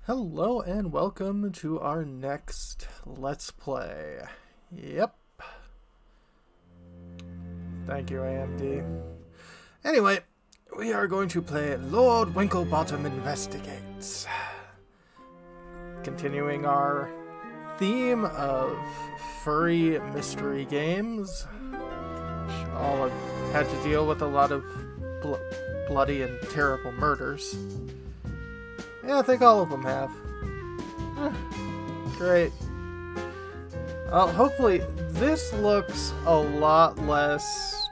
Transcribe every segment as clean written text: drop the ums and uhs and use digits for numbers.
Hello and welcome to our next Let's Play. Yep. Thank you, AMD. Anyway, we are going to play Lord Winklebottom Investigates. Continuing our theme of furry mystery games. All have had to deal with a lot of bloody and terrible murders. Yeah, I think all of them have. Great. Well, hopefully this looks a lot less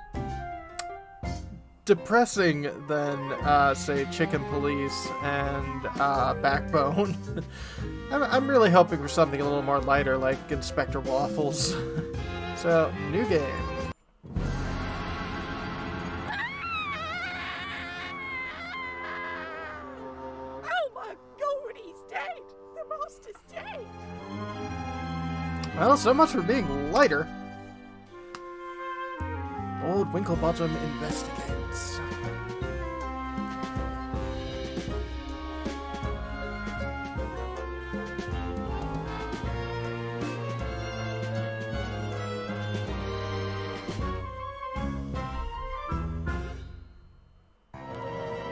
depressing than, say, Chicken Police and Backbone. I'm really hoping for something a little more lighter, like Inspector Waffles. So, new game. Well, so much for being lighter. Old Winklebottom Investigates.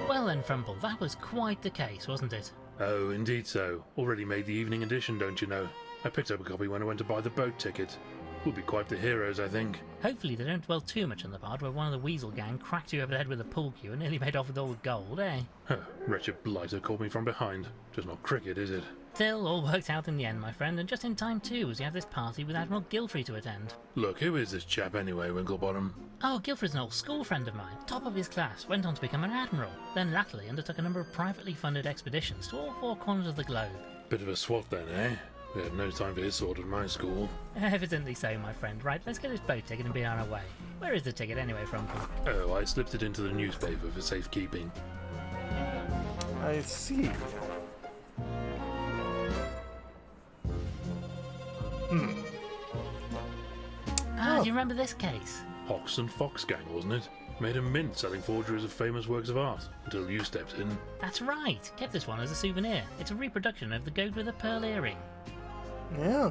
Well then, Frumple, that was quite the case, wasn't it? Oh, indeed so. Already made the evening edition, don't you know? I picked up a copy when I went to buy the boat ticket. We'll be quite the heroes, I think. Hopefully they don't dwell too much on the part where one of the Weasel gang cracked you over the head with a pool cue and nearly made off with all the gold, eh? Wretched blighter called me from behind. Just not cricket, is it? Still, all worked out in the end, my friend, and just in time too, as you have this party with Admiral Gilfrey to attend. Look, who is this chap anyway, Winklebottom? Oh, Gilfrey's an old school friend of mine, top of his class, went on to become an admiral, then latterly undertook a number of privately funded expeditions to all four corners of the globe. Bit of a swot then, eh? We had no time for his sort at my school. Evidently so, my friend. Right, let's get this boat ticket and be on our way. Where is the ticket anyway, Frumple? Oh, I slipped it into the newspaper for safekeeping. I see. Do you remember this case? Hawks and Fox gang, wasn't it? Made a mint selling forgeries of famous works of art, until you stepped in. That's right. Kept this one as a souvenir. It's a reproduction of the goat with a pearl earring. Yeah.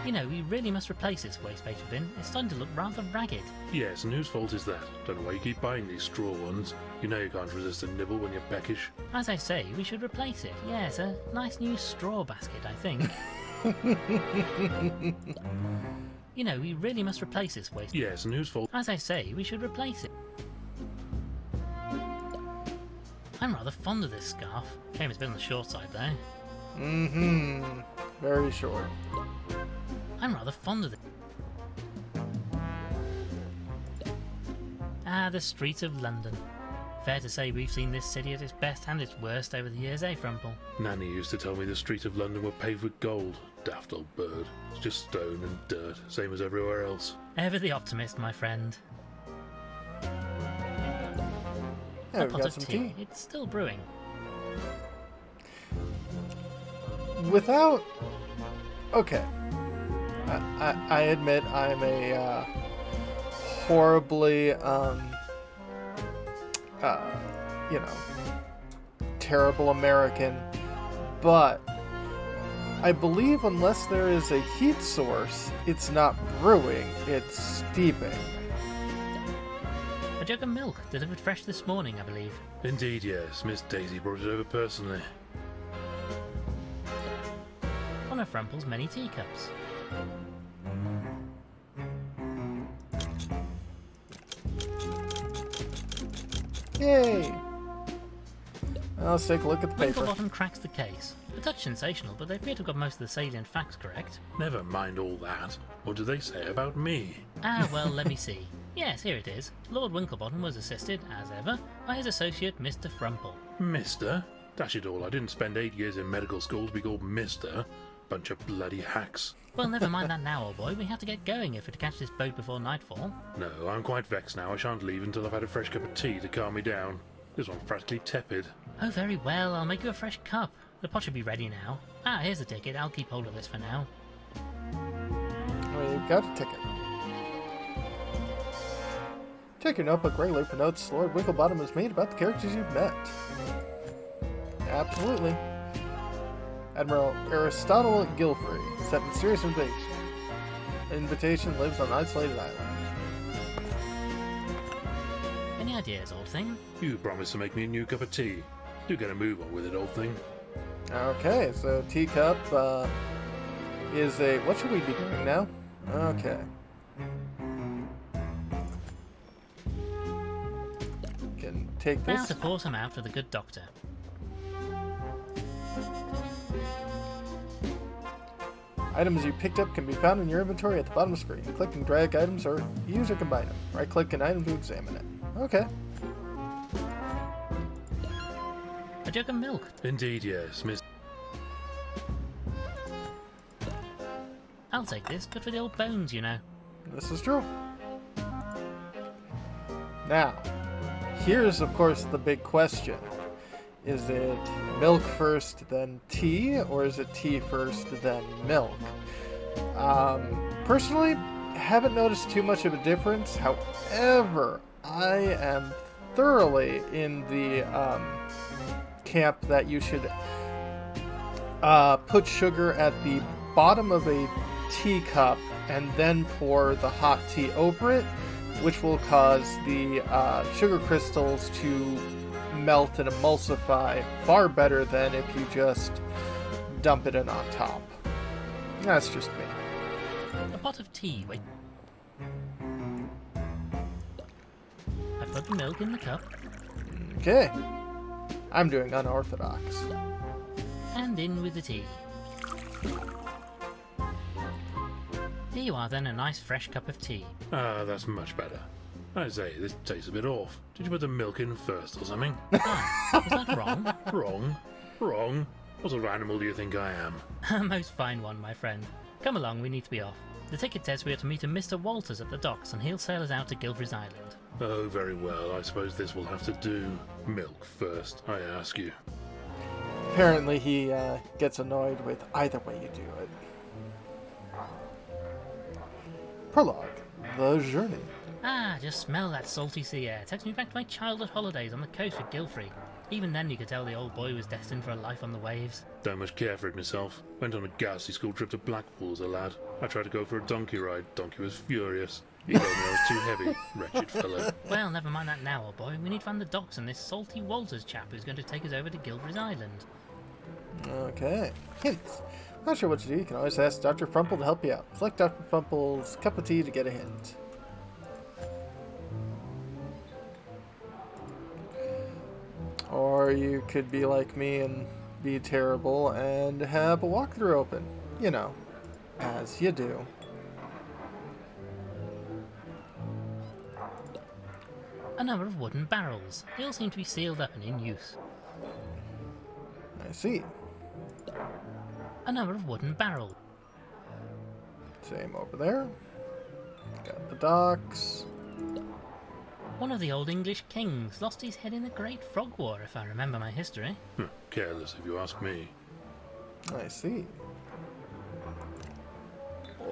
You know, we really must replace this waste paper bin. It's starting to look rather ragged. Yes, and whose fault is that? Don't know why you keep buying these straw ones. You know you can't resist a nibble when you're peckish. As I say, we should replace it. Yes, a nice new straw basket, I think. You know, we really must replace this waste. Yes, and whose fault? As I say, we should replace it. I'm rather fond of this scarf. Shame it's been on the short side, though. Mm-hmm. Very short. I'm rather fond of it. Ah, the streets of London. Fair to say we've seen this city at its best and its worst over the years, eh, Frumple? Nanny used to tell me the streets of London were paved with gold. Daft old bird. It's just stone and dirt, same as everywhere else. Ever the optimist, my friend. Yeah, A we've pot got of some tea. tea. It's still brewing. Without... Okay. I admit I'm a horribly, you know, terrible American, but I believe unless there is a heat source, it's not brewing, it's steeping. A jug of milk, delivered fresh this morning, I believe. Indeed, yes. Miss Daisy brought it over personally. One of Frumple's many teacups. Yay! Well, let's take a look at the paper. Winklebottom cracks the case. A touch sensational, but they appear to have got most of the salient facts correct. Never mind all that. What do they say about me? Ah, well, let me see. Yes, here it is. Lord Winklebottom was assisted, as ever, by his associate, Mr. Frumple. Mister? Dash it all, I didn't spend 8 years in medical school to be called Mister. Bunch of bloody hacks. Well, never mind that now, old boy. We have to get going if we're to catch this boat before nightfall. No, I'm quite vexed now. I shan't leave until I've had a fresh cup of tea to calm me down. This one's practically tepid. Oh, very well. I'll make you a fresh cup. The pot should be ready now. Ah, here's the ticket. I'll keep hold of this for now. We've got a ticket. Check your notebook regularly for notes Lord Winklebottom has made about the characters you've met. Absolutely. Admiral Aristotle Gilfrey sent mysterious invitation lives on an isolated island. Any ideas, old thing? You promised to make me a new cup of tea. Do get a move on with it, old thing. Okay, so teacup is a... What should we be doing now? Okay. Can take Now this. to pour some out for the good doctor. Items you picked up can be found in your inventory at the bottom of the screen. Click and drag items or use or combine them. Right-click an item to examine it. Okay. A jug of milk. Indeed, yes, Miss. I'll take this. Good for the old bones, you know. This is true. Now, here's of course the big question. Is it milk first, then tea, or is it tea first, then milk? Personally, haven't noticed too much of a difference. However, I am thoroughly in the camp that you should put sugar at the bottom of a teacup and then pour the hot tea over it, which will cause the sugar crystals to melt and emulsify far better than if you just dump it in on top. That's just me. A pot of tea, wait. I put the milk in the cup. Okay. I'm doing unorthodox. And in with the tea. Here you are then, a nice fresh cup of tea. Ah, that's much better. I say, this tastes a bit off. Did you put the milk in first or something? Oh, was that wrong? Wrong? Wrong? What sort of animal do you think I am? A most fine one, my friend. Come along, we need to be off. The ticket says we are to meet a Mr. Walters at the docks, and he'll sail us out to Gilfrey's Island. Oh, very well. I suppose this will have to do. Milk first, I ask you. Apparently he gets annoyed with either way you do it. Prologue. The journey. Ah, just smell that salty sea air. Takes me back to my childhood holidays on the coast with Gilfrey. Even then you could tell the old boy was destined for a life on the waves. Don't much care for it myself. Went on a ghastly school trip to Blackpool as a lad. I tried to go for a donkey ride. Donkey was furious. He told me I was too heavy. Wretched fellow. Well, never mind that now, old boy. We need to find the docks and this salty Walters chap who's going to take us over to Gilfrey's Island. Okay. Hints. Not sure what to do. You can always ask Dr. Frumple to help you out. Select Dr. Frumple's cup of tea to get a hint. Or you could be like me and be terrible and have a walkthrough open. You know, as you do. A number of wooden barrels. They all seem to be sealed up and in use. I see. A number of wooden barrels. Same over there. Got the docks. One of the old English kings lost his head in the Great Frog War, if I remember my history. Careless, if you ask me. I see.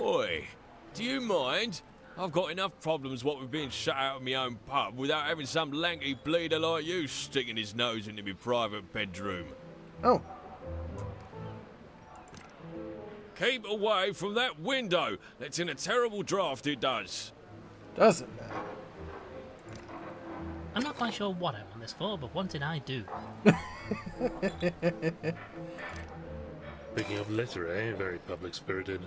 Oi, do you mind? I've got enough problems what with being shut out of my own pub without having some lanky bleeder like you sticking his nose into my private bedroom. Oh. Keep away from that window. That's in a terrible draught, it does. Doesn't it? I'm not quite sure what I want this for, but what did I do? Picking up litter, eh? Very public-spirited.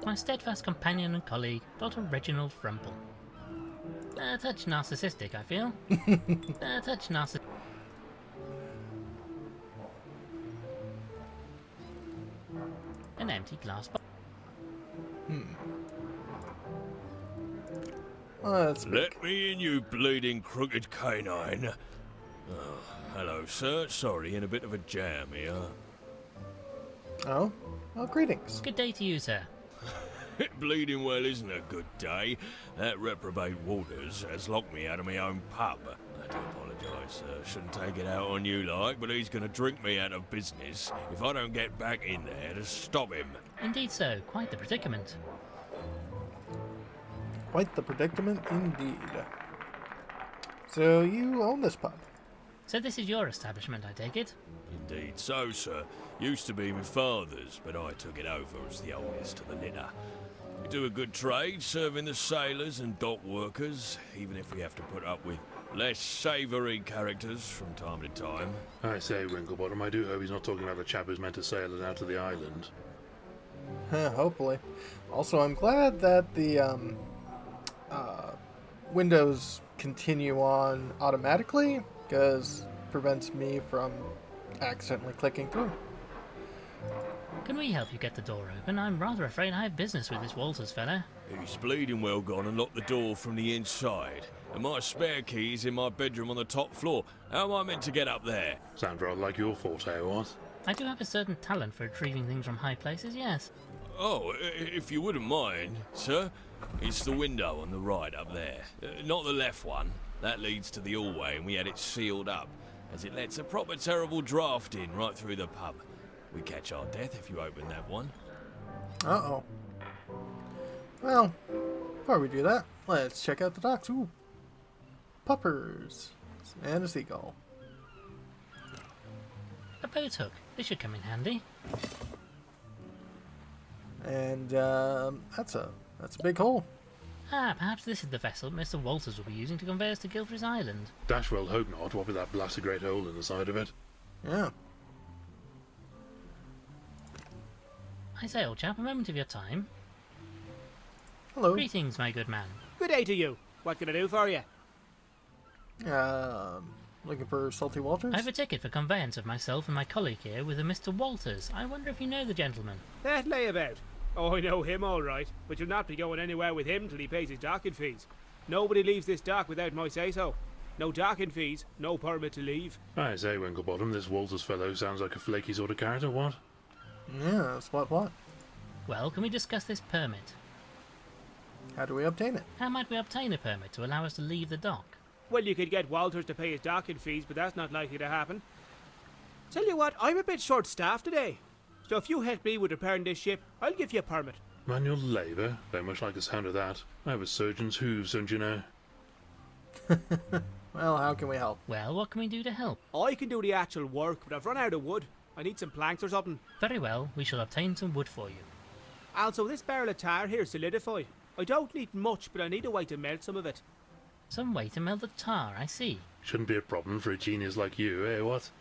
My steadfast companion and colleague, Dr. Reginald Frumple. A touch narcissistic, I feel. A touch narcissistic. An empty glass bottle. Oh, that's big. Let me in, you bleeding crooked canine. Oh, hello, sir. Sorry, in a bit of a jam here. Oh? Well, greetings. Good day to you, sir. Bleeding well isn't a good day. That reprobate Walters has locked me out of my own pub. I do apologise, sir. Shouldn't take it out on you like, but he's going to drink me out of business if I don't get back in there to stop him. Indeed so, quite the predicament. Quite the predicament indeed. So you own this pub? So this is your establishment, I take it? Indeed so, sir. Used to be my father's, but I took it over as the oldest of the litter. We do a good trade, serving the sailors and dock workers, even if we have to put up with less savoury characters from time to time. I say, Winklebottom, I do hope he's not talking about the chap who's meant to sail us out to the island. Hopefully. Also, I'm glad that the windows continue on automatically, because prevents me from accidentally clicking through. Can we help you get the door open? I'm rather afraid I have business with this Walters fella. He's bleeding well gone and locked the door from the inside. And my spare key is in my bedroom on the top floor. How am I meant to get up there? Sounds rather like your forte, what? I do have a certain talent for retrieving things from high places, yes. Oh, if you wouldn't mind, sir. It's the window on the right up there. Not the left one. That leads to the hallway and we had it sealed up, as it lets a proper terrible draft in right through the pub. We catch our death if you open that one. Uh-oh. Well, before we do that, let's check out the docks. Ooh. Puppers. And a seagull. A boat hook. This should come in handy. And that's a big hole. Ah, perhaps this is the vessel Mr. Walters will be using to convey us to Guilford's Island. Dash well hope not, what with that blasted great hole in the side of it. Yeah. I say, old chap, a moment of your time. Hello. Greetings, my good man. Good day to you. What can I do for you? Looking for Salty Walters? I have a ticket for conveyance of myself and my colleague here with a Mr. Walters. I wonder if you know the gentleman. That layabout. Oh, I know him all right, but you'll not be going anywhere with him till he pays his docking fees. Nobody leaves this dock without my say-so. No docking fees, no permit to leave. I say, Winklebottom, this Walters fellow sounds like a flaky sort of character, what? Yes, what? Well, can we discuss this permit? How do we obtain it? How might we obtain a permit to allow us to leave the dock? Well, you could get Walters to pay his docking fees, but that's not likely to happen. Tell you what, I'm a bit short-staffed today. So if you help me with repairing this ship, I'll give you a permit. Manual labour? Don't much like the sound of that. I have a surgeon's hooves, don't you know? Well, how can we help? Well, what can we do to help? I can do the actual work, but I've run out of wood. I need some planks or something. Very well, we shall obtain some wood for you. Also, this barrel of tar here is solidified. I don't need much, but I need a way to melt some of it. Some way to melt the tar, I see. Shouldn't be a problem for a genius like you, eh, what?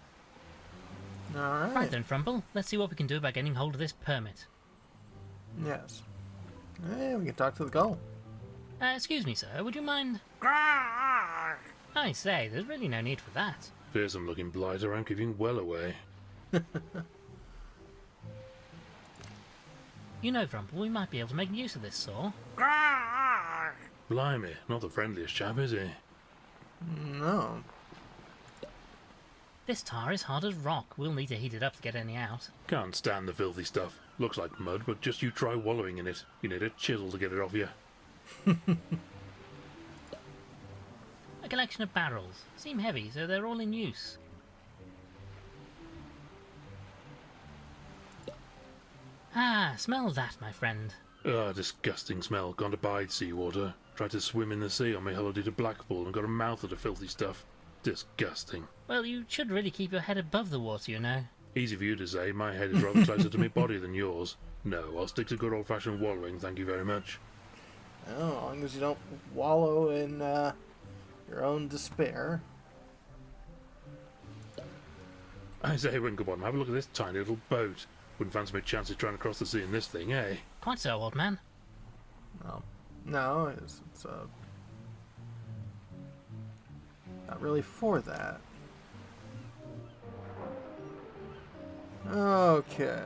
Alright. Right then, Frumple, let's see what we can do about getting hold of this permit. Yes. We can talk to the gull. Excuse me, sir, would you mind... I say, there's really no need for that. Fearsome looking blighter, I'm giving well away. You know, Frumple, we might be able to make use of this saw. Blimey, not the friendliest chap, is he? No. This tar is hard as rock. We'll need to heat it up to get any out. Can't stand the filthy stuff. Looks like mud, but just you try wallowing in it. You need a chisel to get it off you. A collection of barrels. Seem heavy, so they're all in use. Ah, smell that, my friend. Ah, disgusting smell. Can't abide seawater. Tried to swim in the sea on my holiday to Blackpool and got a mouth of the filthy stuff. Disgusting. Well, you should really keep your head above the water, you know. Easy for you to say. My head is rather closer to my body than yours. No, I'll stick to good old-fashioned wallowing, thank you very much. Oh, as long as you don't wallow in your own despair. I say, Winklebottom, have a look at this tiny little boat. Wouldn't fancy my chances trying to cross the sea in this thing, eh? Quite so, old man. No, it's not really for that. Okay.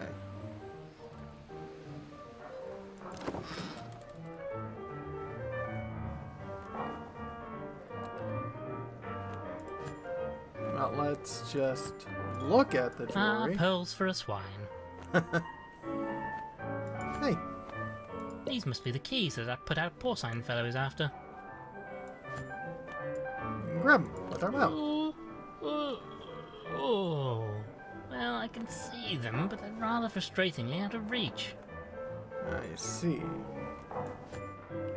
Well, let's just look at the jewelry. Pearls for a swine. Hey, These must be the keys that put-out porcine fellow is after. grab them with our mouth. Oh. Well, I can see them, but they're rather frustratingly out of reach. I see.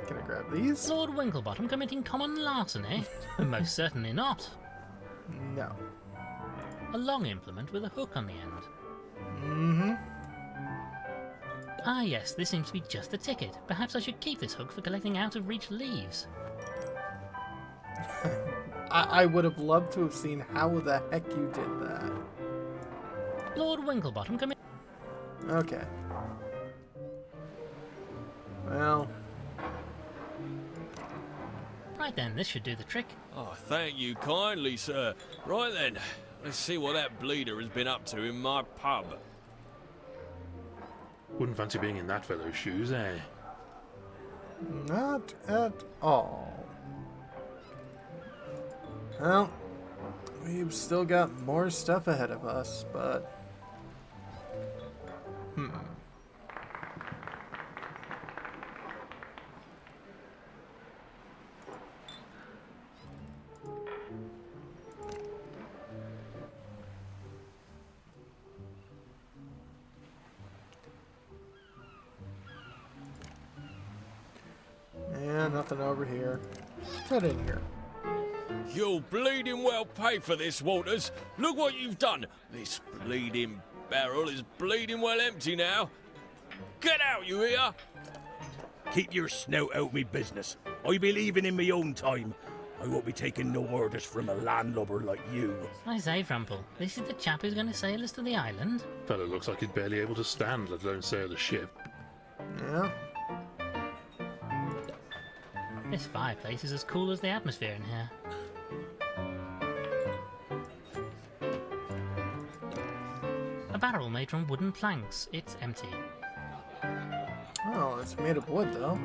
Can I grab these? Lord Winklebottom committing common larceny? Most certainly not. No. A long implement with a hook on the end. Mm-hmm. Ah yes, this seems to be just the ticket. Perhaps I should keep this hook for collecting out-of-reach leaves. I would have loved to have seen how the heck you did that. Lord Winklebottom commit... Okay. Well... Right then, this should do the trick. Oh, thank you kindly, sir. Right then, let's see what that bleeder has been up to in my pub. Wouldn't fancy being in that fellow's shoes, eh? Not at all. Well, we've still got more stuff ahead of us, but... Yeah, nothing over here. Let's head in here. You'll bleeding well pay for this, Walters. Look what you've done. This bleeding barrel is bleeding well empty now. Get out, you hear? Keep your snout out me business. I be leaving in me own time. I won't be taking no orders from a landlubber like you. I say, Frumple, this is the chap who's going to sail us to the island? Fellow looks like he's barely able to stand, let alone sail a ship. Yeah. This fireplace is as cool as the atmosphere in here. A barrel made from wooden planks. It's empty. Oh, it's made of wood, though.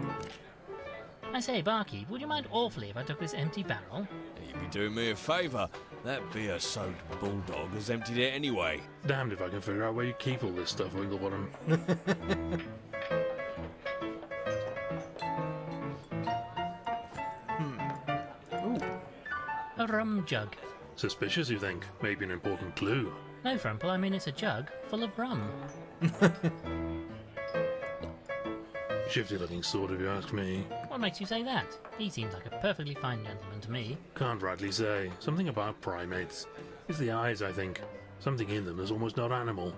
I say, barkeep, would you mind awfully if I took this empty barrel? You'd be doing me a favour. That beer-soaked bulldog has emptied it anyway. Damned if I can figure out where you keep all this stuff, Winklebottom. A rum jug. Suspicious, you think? Maybe an important clue. No, Frumple, I mean it's a jug full of rum. Shifty looking sort, if you ask me. What makes you say that? He seems like a perfectly fine gentleman to me. Can't rightly say. Something about primates. It's the eyes, I think. Something in them that's almost not animal.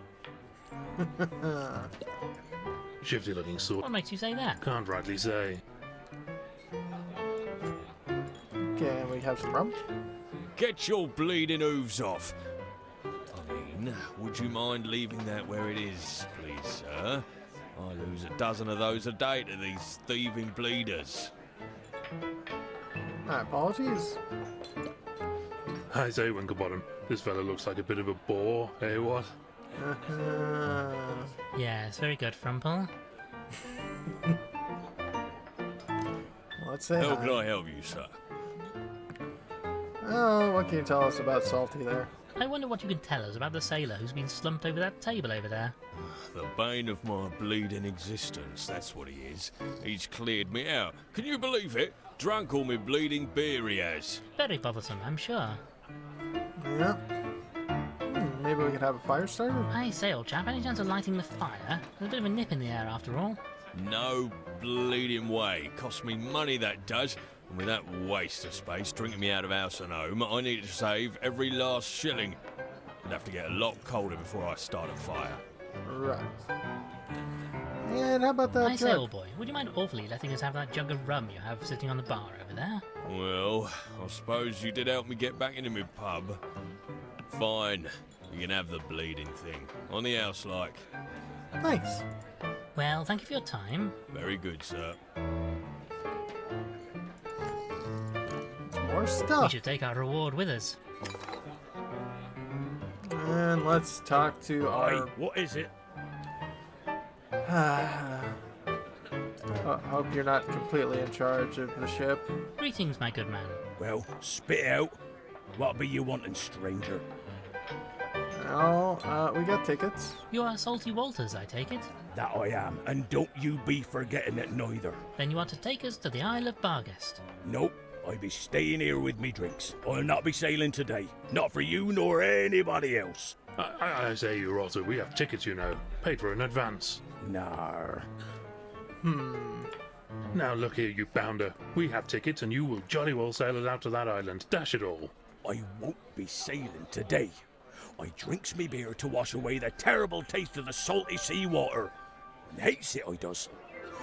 Shifty looking sort. What makes you say that? Can't rightly say. Okay, we have some rum. Get your bleeding hooves off. I mean, would you mind leaving that where it is, please, sir? I lose a dozen of those a day to these thieving bleeders. My apologies. I say, Winklebottom, this fellow looks like a bit of a bore, eh, what? Yes, very good, Frumple. Let's say How hi. can I help you, sir? Oh, what can you tell us about Salty there? I wonder what you can tell us about the sailor who's been slumped over that table over there. The bane of my bleeding existence, that's what he is. He's cleared me out. Can you believe it? Drunk all my bleeding beer he has. Very bothersome, I'm sure. Yeah. Maybe we could have a fire starter? I say, old chap, any chance of lighting the fire? There's a bit of a nip in the air after all. No bleeding way. Cost me money, that does. And with that waste of space drinking me out of house and home, I need to save every last shilling. I'd have to get a lot colder before I start a fire. Right. And how about that I say, jug? old boy, would you mind awfully letting us have that jug of rum you have sitting on the bar over there? Well, I suppose you did help me get back into my pub. Fine. You can have the bleeding thing. On the house, like. Thanks. Well, thank you for your time. Very good, sir. More We stuff. should take our reward with us. And let's talk to Aye, our... what is it? Hope you're not completely in charge of the ship. Greetings, my good man. Well, spit it out. What be you wanting, stranger? No, we got tickets. You are Salty Walters, I take it? That I am, and don't you be forgetting it neither. Then you want to take us to the Isle of Barghest. Nope, I be staying here with me drinks. I'll not be sailing today. Not for you nor anybody else. I say, you rotter, we have tickets, you know. Paid for in advance. Nar. Now look here, you bounder. We have tickets and you will jolly well sail us out to that island. Dash it all. I won't be sailing today. I drinks me beer to wash away the terrible taste of the salty seawater. And hates it, I does.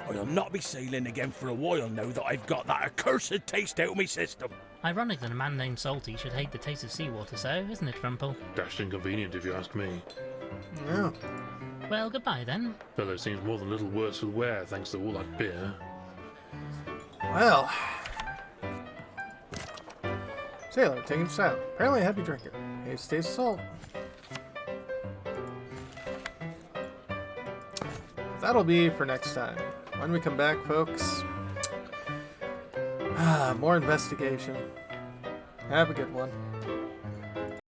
I'll not be sailing again for a while now that I've got that accursed taste out of me system. Ironic that a man named Salty should hate the taste of seawater so, isn't it, Frumple? Dashed inconvenient if you ask me. Yeah. Well, goodbye then. Fellow seems more than a little worse for wear thanks to all that beer. Well. Sailor, taking to sail. Apparently a heavy drinker. Hates the taste of salt. That'll be for next time. When we come back, folks, more investigation. Have a good one.